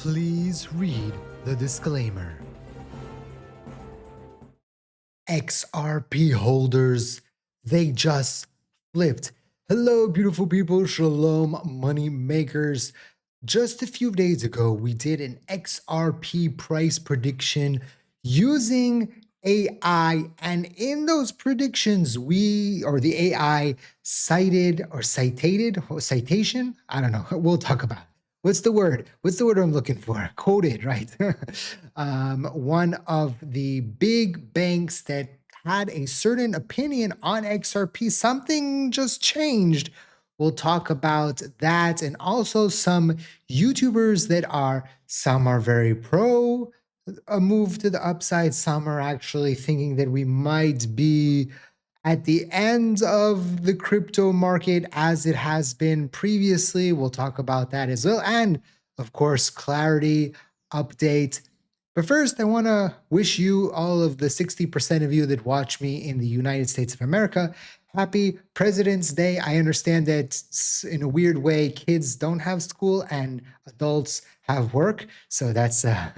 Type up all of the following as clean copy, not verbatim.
Please read the disclaimer. XRP holders, they just flipped. Hello, beautiful people. Shalom, money makers. Just a few days ago, we did an XRP price prediction using AI. And in those predictions, the AI cited or citation, I don't know, we'll talk about it. What's the word? What's the word I'm looking for? Quoted, right? One of the big banks that had a certain opinion on XRP, something just changed. We'll talk about that, and also some YouTubers that some are very pro a move to the upside, some are actually thinking that we might be at the end of the crypto market as it has been previously. We'll talk about that as well. And of course, clarity, update. But first, I want to wish you, all of the 60% of you that watch me in the United States of America, happy President's Day. I understand that in a weird way, kids don't have school and adults have work. So that's that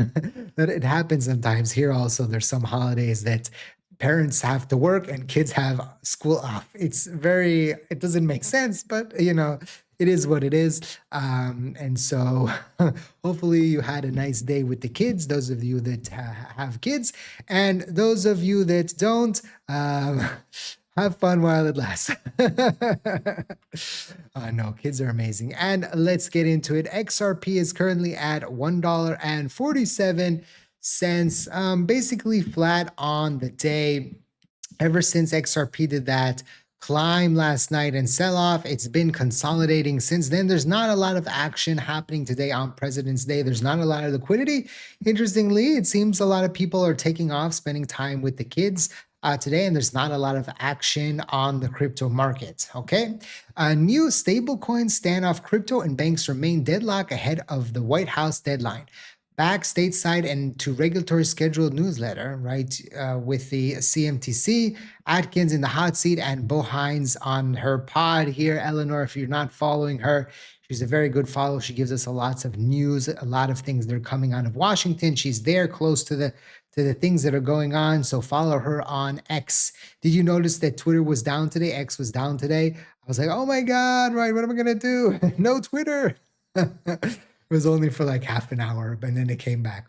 it happens sometimes. Here also, there's some holidays that parents have to work and kids have school off. It doesn't make sense, but it is what it is. And so hopefully you had a nice day with the kids, those of you that have kids, and those of you that don't, have fun while it lasts. No, kids are amazing. And let's get into it. XRP is currently at $1.47, basically flat on the day. Ever since XRP did that climb last night and sell off, it's been consolidating since then. There's not a lot of action happening today on President's Day. There's not a lot of liquidity. Interestingly, it seems a lot of people are taking off, spending time with the kids today, and there's not a lot of action on the crypto market. Okay, a new stablecoin standoff. Crypto and banks remain deadlocked ahead of the White House deadline. Back stateside and to regulatory scheduled newsletter, right? With the CMTC, Atkins in the hot seat, and Bo Hines on her pod here. Eleanor, if you're not following her, she's a very good follow. She gives us lots of news, a lot of things that are coming out of Washington. She's there close to the things that are going on. So follow her on X. Did you notice that Twitter was down today? X was down today. I was like, oh my God, right? What am I gonna do? No Twitter. It was only for like half an hour, but then it came back.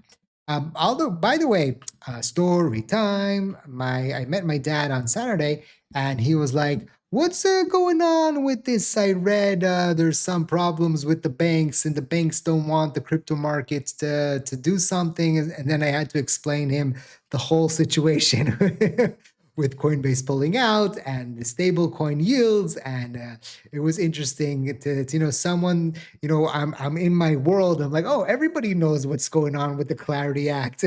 Although, by the way, story time. I met my dad on Saturday, and he was like, what's going on with this? I read there's some problems with the banks, and the banks don't want the crypto markets to do something. And then I had to explain him the whole situation with Coinbase pulling out and the stable coin yields. And it was interesting to someone, I'm in my world. I'm like, oh, everybody knows what's going on with the Clarity Act,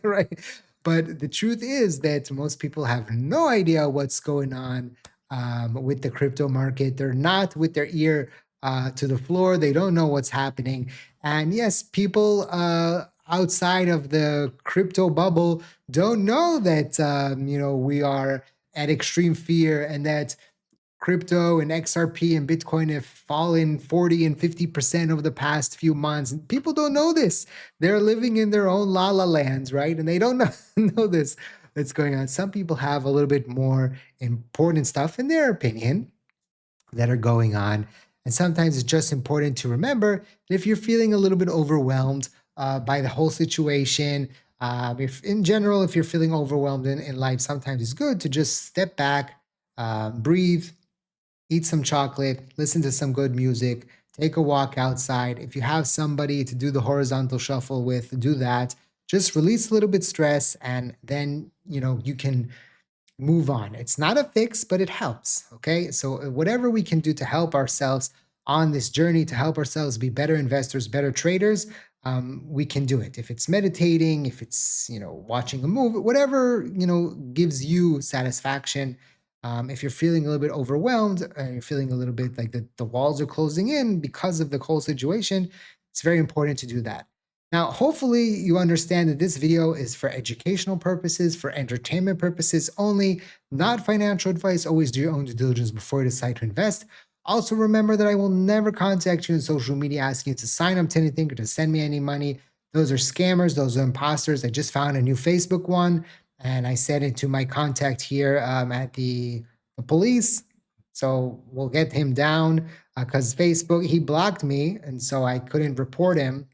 right? But the truth is that most people have no idea what's going on with the crypto market. They're not with their ear to the floor. They don't know what's happening. And yes, people outside of the crypto bubble don't know that we are at extreme fear, and that crypto and XRP and Bitcoin have fallen 40 and 50% over the past few months. And people don't know this. They're living in their own la la lands, right? And they don't know this that's going on. Some people have a little bit more important stuff in their opinion that are going on. And sometimes it's just important to remember that if you're feeling a little bit overwhelmed by the whole situation, if you're feeling overwhelmed in life, sometimes it's good to just step back, breathe, eat some chocolate, listen to some good music, take a walk outside. If you have somebody to do the horizontal shuffle with, do that. Just release a little bit stress, and then you can move on. It's not a fix, but it helps. Okay, so whatever we can do to help ourselves on this journey, to help ourselves be better investors, better traders, we can do it. If it's meditating, if it's watching a movie, whatever gives you satisfaction. If you're feeling a little bit overwhelmed, you're feeling a little bit like the walls are closing in because of the whole situation, it's very important to do that. Now, hopefully you understand that this video is for educational purposes, for entertainment purposes only, not financial advice. Always do your own due diligence before you decide to invest. Also, remember that I will never contact you on social media asking you to sign up to anything or to send me any money. Those are scammers, those are imposters. I just found a new Facebook one and I sent it to my contact here at the police. So we'll get him down because Facebook, he blocked me. And so I couldn't report him.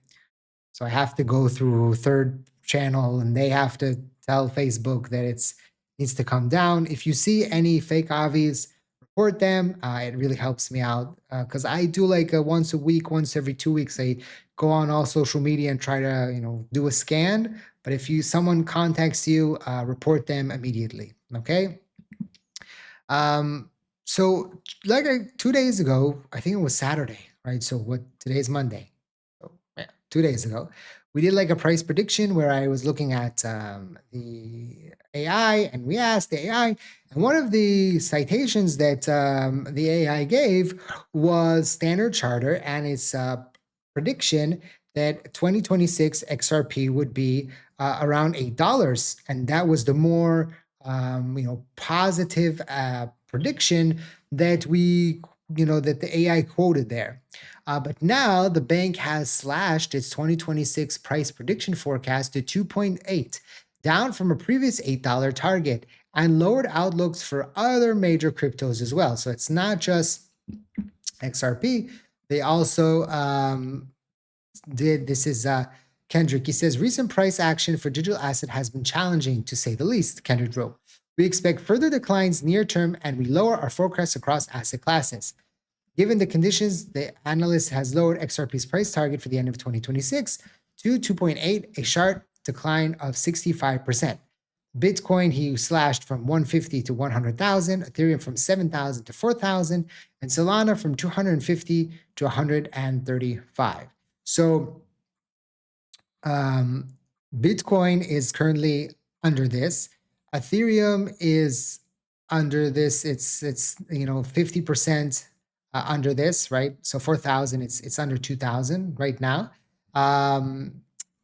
So I have to go through third channel and they have to tell Facebook that it's needs to come down. If you see any fake avis, report them. It really helps me out because I do like a once a week, once every 2 weeks. I go on all social media and try to do a scan. But if you someone contacts you, report them immediately. Okay. Um, so like 2 days ago, I think it was Saturday, right? So what today's Monday. So yeah, 2 days ago, we did like a price prediction where I was looking at the AI and we asked the AI, and one of the citations that the AI gave was Standard Charter and its prediction that 2026 XRP would be around $8, and that was the more positive prediction that that the AI quoted there. But now the bank has slashed its 2026 price prediction forecast to 2.8, down from a previous $8 target, and lowered outlooks for other major cryptos as well. So it's not just XRP. They also did this is Kendrick. He says recent price action for digital asset has been challenging to say the least. Kendrick wrote, we expect further declines near term and we lower our forecasts across asset classes. Given the conditions, the analyst has lowered XRP's price target for the end of 2026 to 2.8, a sharp decline of 65%. Bitcoin, he slashed from 150 to 100,000, Ethereum from 7,000 to 4,000, and Solana from 250 to 135. So Bitcoin is currently under this. Ethereum is under this. It's 50% under this, right? So 4,000, it's under 2,000 right now.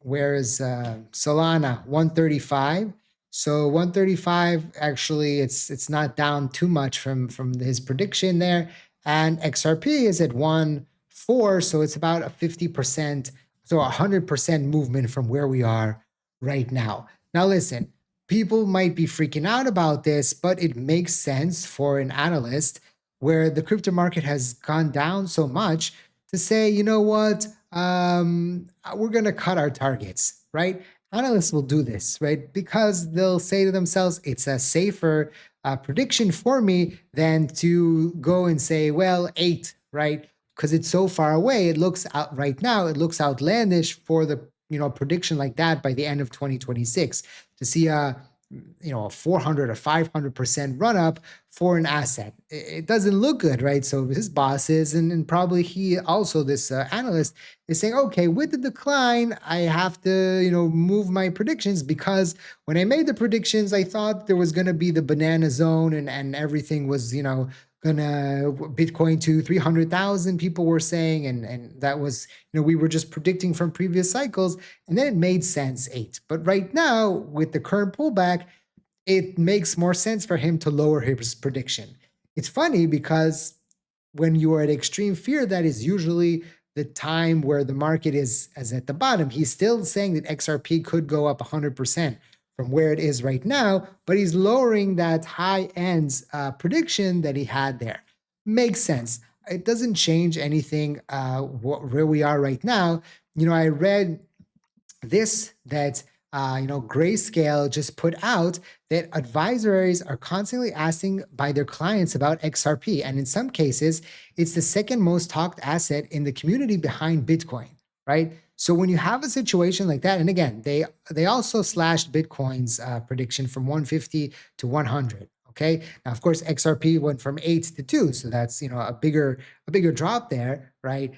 Whereas Solana 135. So 135 actually it's not down too much from his prediction there, and XRP is at 1.4, so it's about a 50%, so 100% movement from where we are right now. Now listen, people might be freaking out about this, but it makes sense for an analyst where the crypto market has gone down so much to say, you know what, we're going to cut our targets, right? Analysts will do this, right? Because they'll say to themselves, it's a safer prediction for me than to go and say, well, 8, right? Because it's so far away. It looks out right now, it looks outlandish for the prediction like that by the end of 2026 to see a 400 or 500% run up for an asset. It doesn't look good, right? So his bosses and probably he also, this analyst, is saying, okay, with the decline, I have to move my predictions, because when I made the predictions, I thought there was going to be the banana zone and everything was gonna Bitcoin to 300,000, people were saying, and that was we were just predicting from previous cycles, and then it made sense 8. But right now with the current pullback, it makes more sense for him to lower his prediction. It's funny because when you are at extreme fear, that is usually the time where the market is as at the bottom. He's still saying that XRP could go up 100% from where it is right now, but he's lowering that high end prediction that he had there. Makes sense. It doesn't change anything where we are right now. I read this that Grayscale just put out that advisories are constantly asking by their clients about XRP, and in some cases, it's the second most talked asset in the community behind Bitcoin, right? So when you have a situation like that, and again, they also slashed Bitcoin's prediction from 150 to 100. Okay. Now, of course, XRP went from 8 to 2, so that's a bigger drop there, right?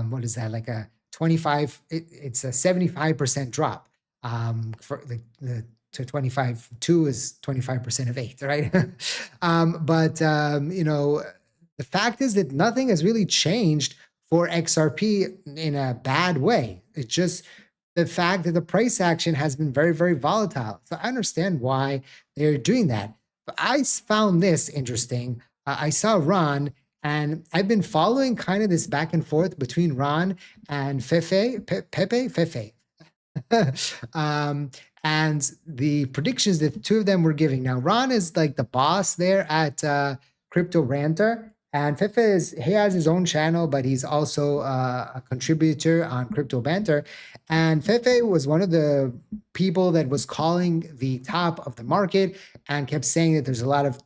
What is that, like a 25? It's a 75% drop. For the to 25, 2 is 25% of 8, right? But the fact is that nothing has really changed for XRP in a bad way. It's just the fact that the price action has been very, very volatile. So I understand why they're doing that. But I found this interesting. I saw Ron, And I've been following kind of this back and forth between Ron and Fefe, um, and the predictions that the two of them were giving. Now, Ron is like the boss there at Crypto Ranter, and Fefe he has his own channel, but he's also a contributor on Crypto Banter. And Fefe was one of the people that was calling the top of the market and kept saying that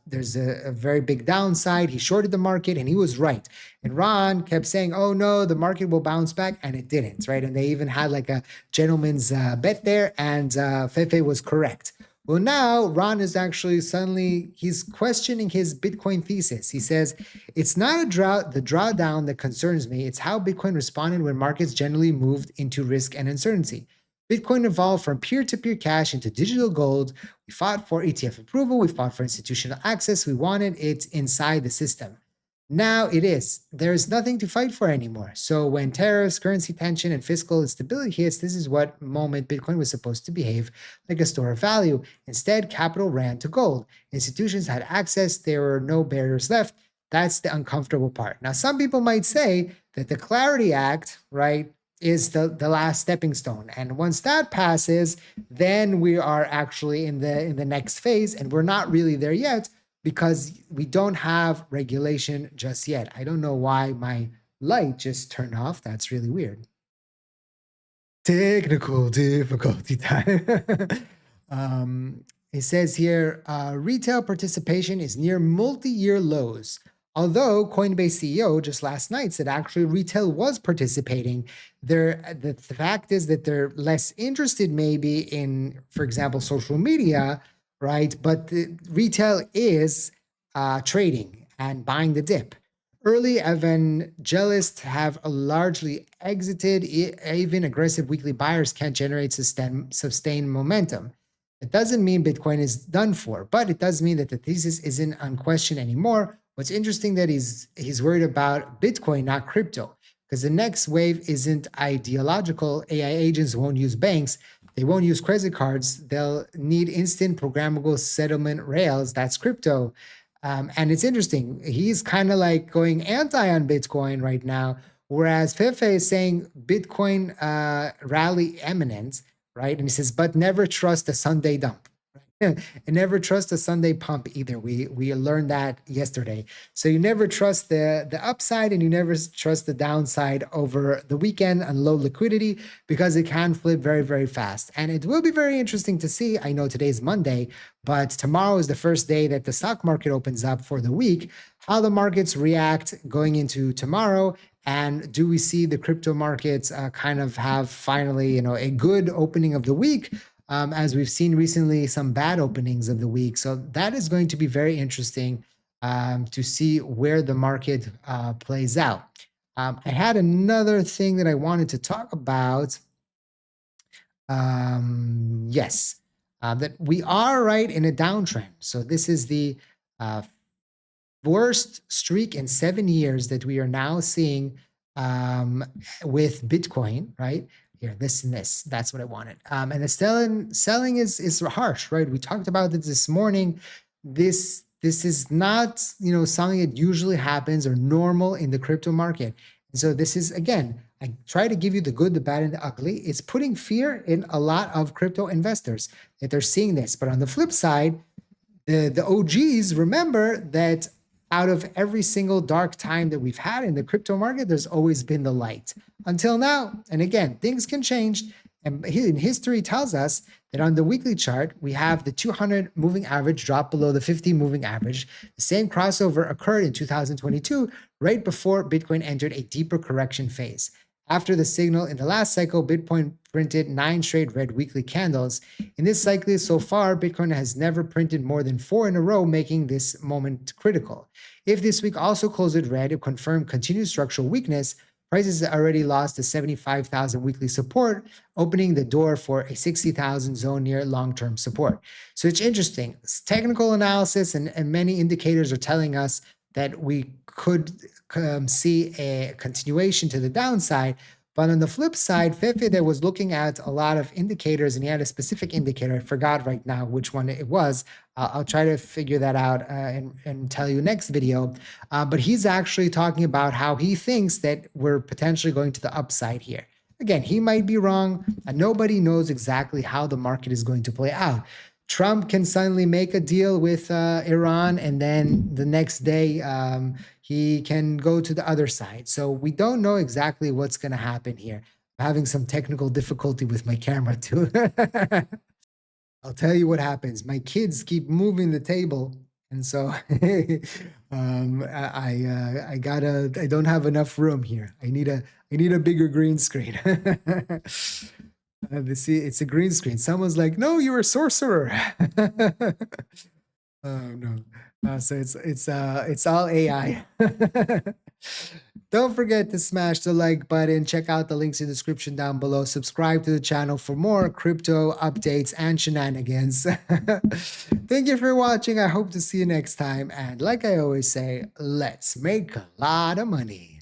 there's a very big downside. He shorted the market, and he was right. And Ron kept saying, "Oh no, the market will bounce back," and it didn't. Right? And they even had like a gentleman's bet there, and Fefe was correct. Well, now Ron is actually suddenly he's questioning his Bitcoin thesis. He says it's not the drawdown that concerns me. It's how Bitcoin responded when markets generally moved into risk and uncertainty. Bitcoin evolved from peer-to-peer cash into digital gold. We fought for ETF approval. We fought for institutional access. We wanted it inside the system. Now it is. There is nothing to fight for anymore. So when tariffs, currency tension, and fiscal instability hits, this is what moment Bitcoin was supposed to behave like a store of value. Instead, capital ran to gold. Institutions had access. There were no barriers left. That's the uncomfortable part. Now, some people might say that the Clarity Act, right, is the last stepping stone. And once that passes, then we are actually in the next phase, and we're not really there yet because we don't have regulation just yet. I don't know why my light just turned off. That's really weird. Technical difficulty time. It says here, retail participation is near multi-year lows. Although Coinbase CEO just last night said actually retail was participating, the fact is that they're less interested maybe in, for example, social media, right? But the retail is trading and buying the dip. Early evangelists have largely exited. Even aggressive weekly buyers can't generate sustained momentum. It doesn't mean Bitcoin is done for, but it does mean that the thesis isn't unquestioned anymore. What's interesting that he's worried about Bitcoin, not crypto, because the next wave isn't ideological. AI agents won't use banks. They won't use credit cards. They'll need instant programmable settlement rails. That's crypto. And it's interesting. He's kind of like going anti on Bitcoin right now, whereas Fefe is saying Bitcoin rally imminent, right? And he says, but never trust a Sunday dump. And never trust a Sunday pump either. We learned that yesterday. So you never trust the upside, and you never trust the downside over the weekend on low liquidity, because it can flip very, very fast. And it will be very interesting to see. I know today's Monday, but tomorrow is the first day that the stock market opens up for the week, how the markets react going into tomorrow. And do we see the crypto markets kind of have finally, a good opening of the week? As we've seen recently, some bad openings of the week. So that is going to be very interesting to see where the market plays out. I had another thing that I wanted to talk about. Yes, that we are right in a downtrend. So this is the worst streak in 7 years that we are now seeing with Bitcoin, right? Here, this and this, that's what I wanted. And the selling is harsh, right? We talked about it this morning. This is not, something that usually happens or normal in the crypto market. And so this is, again, I try to give you the good, the bad, and the ugly. It's putting fear in a lot of crypto investors that they're seeing this. But on the flip side, the OGs remember that out of every single dark time that we've had in the crypto market, there's always been the light until now. And again, things can change. And history tells us that on the weekly chart, we have the 200 moving average drop below the 50 moving average. The same crossover occurred in 2022, right before Bitcoin entered a deeper correction phase. After the signal in the last cycle, Bitcoin printed 9 straight red weekly candles. In this cycle so far, Bitcoin has never printed more than 4 in a row, making this moment critical. If this week also closed red, it confirmed continued structural weakness. Prices already lost the 75,000 weekly support, opening the door for a 60,000 zone near long-term support. So it's interesting. Technical analysis and many indicators are telling us that we could see a continuation to the downside, But on the flip side, Fefe there was looking at a lot of indicators, and he had a specific indicator. I forgot right now which one it was. I'll try to figure that out and tell you next video. But he's actually talking about how he thinks that we're potentially going to the upside here. Again, he might be wrong, and nobody knows exactly how the market is going to play out. Trump can suddenly make a deal with Iran, and then the next day he can go to the other side. So we don't know exactly what's going to happen here. I'm having some technical difficulty with my camera too. I'll tell you what happens. My kids keep moving the table, and so I don't have enough room here. I need a bigger green screen. See, it's a green screen. Someone's like, "No, you're a sorcerer." Oh no. So it's all AI. Don't forget to smash the like button. Check out the links in the description down below. Subscribe to the channel for more crypto updates and shenanigans. Thank you for watching. I hope to see you next time. And like I always say, let's make a lot of money.